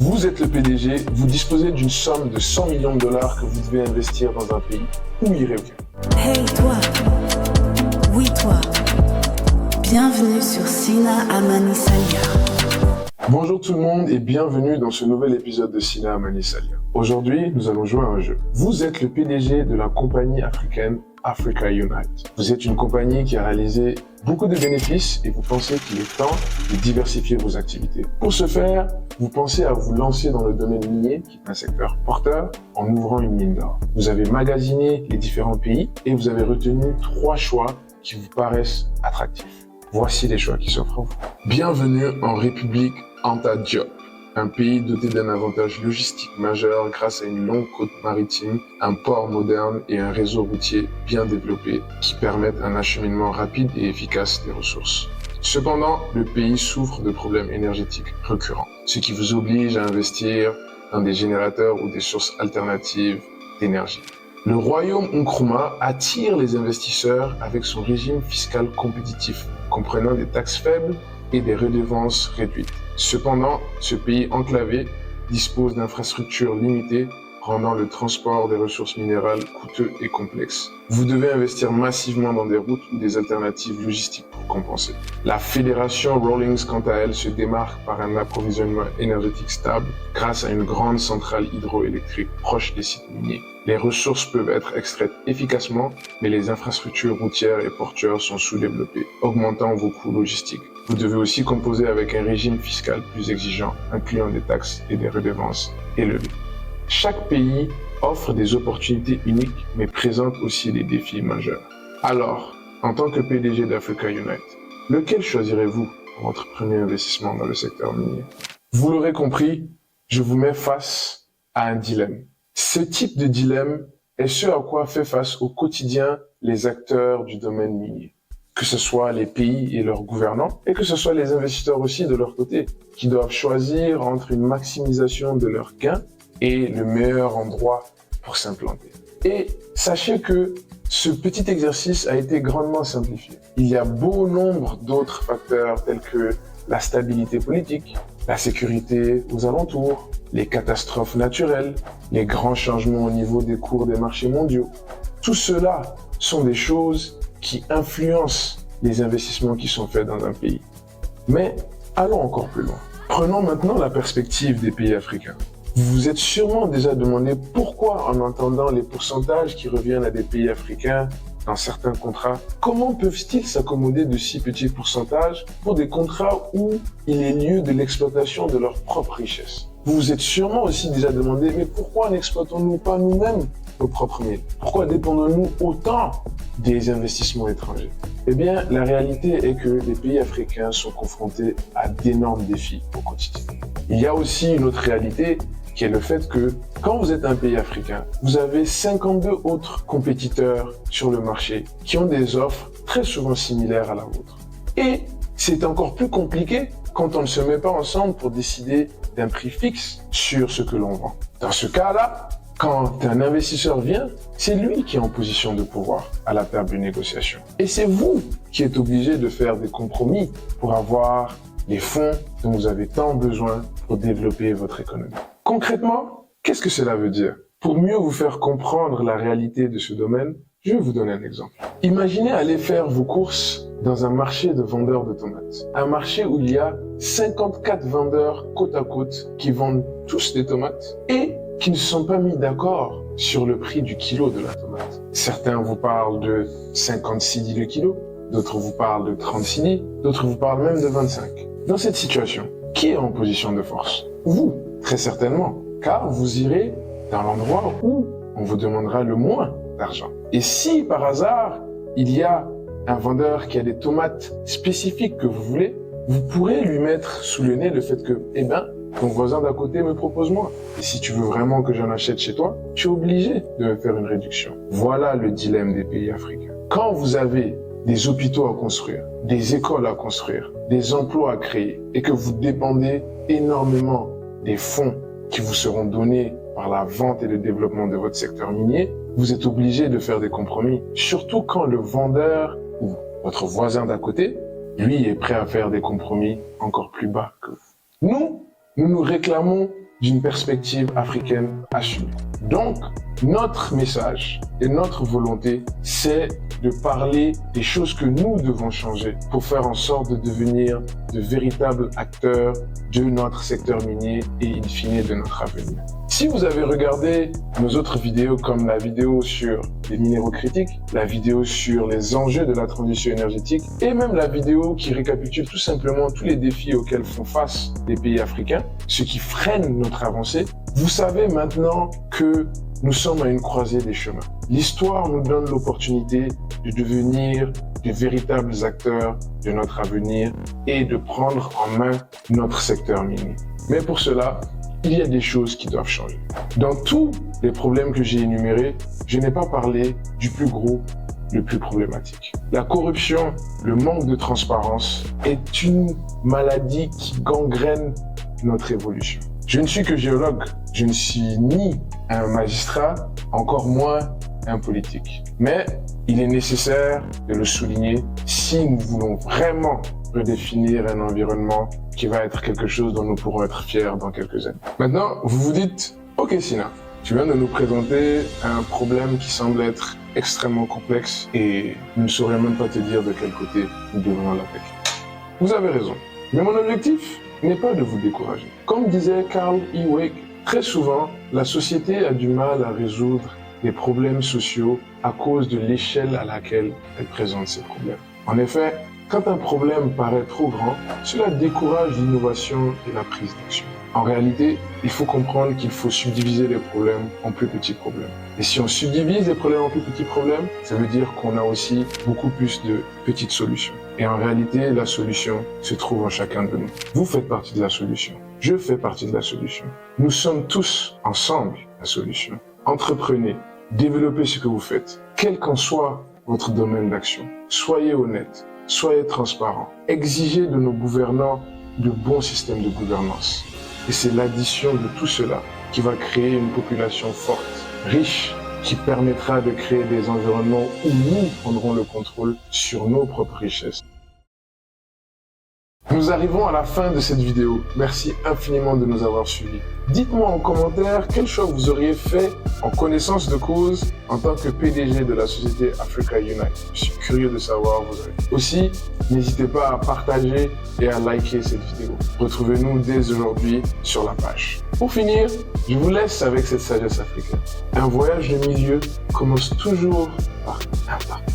Vous êtes le PDG, vous disposez d'une somme de 100 millions de dollars que vous devez investir dans un pays. Où irez-vous? Hey toi, oui toi, bienvenue sur Sina Amani Salia. Bonjour tout le monde et bienvenue dans ce nouvel épisode de Sina Amani Salia. Aujourd'hui, nous allons jouer à un jeu. Vous êtes le PDG de la compagnie africaine Africa Unite. Vous êtes une compagnie qui a réalisé beaucoup de bénéfices et vous pensez qu'il est temps de diversifier vos activités. Pour ce faire, vous pensez à vous lancer dans le domaine minier, qui est un secteur porteur, en ouvrant une mine d'or. Vous avez magasiné les différents pays et vous avez retenu 3 choix qui vous paraissent attractifs. Voici les choix qui s'offrent à vous. Bienvenue en République Anta Diop, un pays doté d'un avantage logistique majeur grâce à une longue côte maritime, un port moderne et un réseau routier bien développé qui permettent un acheminement rapide et efficace des ressources. Cependant, le pays souffre de problèmes énergétiques récurrents, ce qui vous oblige à investir dans des générateurs ou des sources alternatives d'énergie. Le royaume Nkrumah attire les investisseurs avec son régime fiscal compétitif, comprenant des taxes faibles et des redevances réduites. Cependant, ce pays enclavé dispose d'infrastructures limitées, rendant le transport des ressources minérales coûteux et complexe. Vous devez investir massivement dans des routes ou des alternatives logistiques pour compenser. La fédération Rawlings, quant à elle, se démarque par un approvisionnement énergétique stable grâce à une grande centrale hydroélectrique proche des sites miniers. Les ressources peuvent être extraites efficacement, mais les infrastructures routières et portuaires sont sous-développées, augmentant vos coûts logistiques. Vous devez aussi composer avec un régime fiscal plus exigeant, incluant des taxes et des redevances élevées. Chaque pays offre des opportunités uniques, mais présente aussi des défis majeurs. Alors, en tant que PDG d'Africa Unite, lequel choisirez-vous pour votre premier investissement dans le secteur minier? Vous l'aurez compris, je vous mets face à un dilemme. Ce type de dilemme est ce à quoi fait face au quotidien les acteurs du domaine minier. Que ce soit les pays et leurs gouvernants, et que ce soit les investisseurs aussi de leur côté, qui doivent choisir entre une maximisation de leurs gains et le meilleur endroit pour s'implanter. Et sachez que ce petit exercice a été grandement simplifié. Il y a bon nombre d'autres facteurs tels que la stabilité politique, la sécurité aux alentours, les catastrophes naturelles, les grands changements au niveau des cours des marchés mondiaux. Tout cela sont des choses qui influencent les investissements qui sont faits dans un pays. Mais allons encore plus loin. Prenons maintenant la perspective des pays africains. Vous vous êtes sûrement déjà demandé pourquoi, en entendant les pourcentages qui reviennent à des pays africains dans certains contrats, comment peuvent-ils s'accommoder de si petits pourcentages pour des contrats où il est lieu de l'exploitation de leur propre richesse? Vous vous êtes sûrement aussi déjà demandé, mais pourquoi n'exploitons-nous pas nous-mêmes nos propres mines? Pourquoi dépendons-nous autant des investissements étrangers? Eh bien, la réalité est que les pays africains sont confrontés à d'énormes défis au quotidien. Il y a aussi une autre réalité qui est le fait que quand vous êtes un pays africain, vous avez 52 autres compétiteurs sur le marché qui ont des offres très souvent similaires à la vôtre. Et c'est encore plus compliqué quand on ne se met pas ensemble pour décider d'un prix fixe sur ce que l'on vend. Dans ce cas-là, quand un investisseur vient, c'est lui qui est en position de pouvoir à la table de négociation. Et c'est vous qui êtes obligé de faire des compromis pour avoir les fonds dont vous avez tant besoin pour développer votre économie. Concrètement, qu'est-ce que cela veut dire? Pour mieux vous faire comprendre la réalité de ce domaine, je vais vous donner un exemple. Imaginez aller faire vos courses dans un marché de vendeurs de tomates. Un marché où il y a 54 vendeurs côte à côte qui vendent tous des tomates et qui ne se sont pas mis d'accord sur le prix du kilo de la tomate. Certains vous parlent de 50 cedi le kilo, d'autres vous parlent de 30 cedi, d'autres vous parlent même de 25. Dans cette situation, qui est en position de force? Vous, très certainement, car vous irez dans l'endroit où on vous demandera le moins d'argent. Et si par hasard, il y a un vendeur qui a des tomates spécifiques que vous voulez, vous pourrez lui mettre sous le nez le fait que, ton voisin d'à côté me propose moins. Et si tu veux vraiment que j'en achète chez toi, tu es obligé de me faire une réduction. Voilà le dilemme des pays africains. Quand vous avez des hôpitaux à construire, des écoles à construire, des emplois à créer, et que vous dépendez énormément des fonds qui vous seront donnés par la vente et le développement de votre secteur minier, vous êtes obligé de faire des compromis. Surtout quand le vendeur ou votre voisin d'à côté, lui, est prêt à faire des compromis encore plus bas que vous. Nous réclamons d'une perspective africaine assumée. Donc, notre message et notre volonté, c'est de parler des choses que nous devons changer pour faire en sorte de devenir de véritables acteurs de notre secteur minier et in fine de notre avenir. Si vous avez regardé nos autres vidéos comme la vidéo sur les minéraux critiques, la vidéo sur les enjeux de la transition énergétique et même la vidéo qui récapitule tout simplement tous les défis auxquels font face les pays africains, ce qui freine notre avancée, vous savez maintenant que nous sommes à une croisée des chemins. L'histoire nous donne l'opportunité de devenir de véritables acteurs de notre avenir et de prendre en main notre secteur minier. Mais pour cela, il y a des choses qui doivent changer. Dans tous les problèmes que j'ai énumérés, je n'ai pas parlé du plus gros, le plus problématique. La corruption, le manque de transparence est une maladie qui gangrène notre évolution. Je ne suis que géologue, je ne suis ni un magistrat, encore moins un politique. Mais il est nécessaire de le souligner si nous voulons vraiment redéfinir un environnement qui va être quelque chose dont nous pourrons être fiers dans quelques années. Maintenant, vous vous dites, ok Sina, tu viens de nous présenter un problème qui semble être extrêmement complexe et je ne saurais même pas te dire de quel côté nous devons l'attaquer. Vous avez raison, mais mon objectif n'est pas de vous décourager. Comme disait Carl Ewig, très souvent, la société a du mal à résoudre les problèmes sociaux à cause de l'échelle à laquelle elle présente ces problèmes. En effet, quand un problème paraît trop grand, cela décourage l'innovation et la prise d'action. En réalité, il faut comprendre qu'il faut subdiviser les problèmes en plus petits problèmes. Et si on subdivise les problèmes en plus petits problèmes, ça veut dire qu'on a aussi beaucoup plus de petites solutions. Et en réalité, la solution se trouve en chacun de nous. Vous faites partie de la solution. Je fais partie de la solution. Nous sommes tous ensemble la solution. Entreprenez, développez ce que vous faites, quel qu'en soit votre domaine d'action. Soyez honnête, soyez transparent. Exigez de nos gouvernants de bons systèmes de gouvernance. Et c'est l'addition de tout cela qui va créer une population forte, riche, qui permettra de créer des environnements où nous prendrons le contrôle sur nos propres richesses. Nous arrivons à la fin de cette vidéo. Merci infiniment de nous avoir suivis. Dites-moi en commentaire quel choix vous auriez fait en connaissance de cause en tant que PDG de la société Africa Unite. Je suis curieux de savoir vos avis. Aussi, n'hésitez pas à partager et à liker cette vidéo. Retrouvez-nous dès aujourd'hui sur la page. Pour finir, je vous laisse avec cette sagesse africaine. Un voyage de milieu commence toujours par un pas.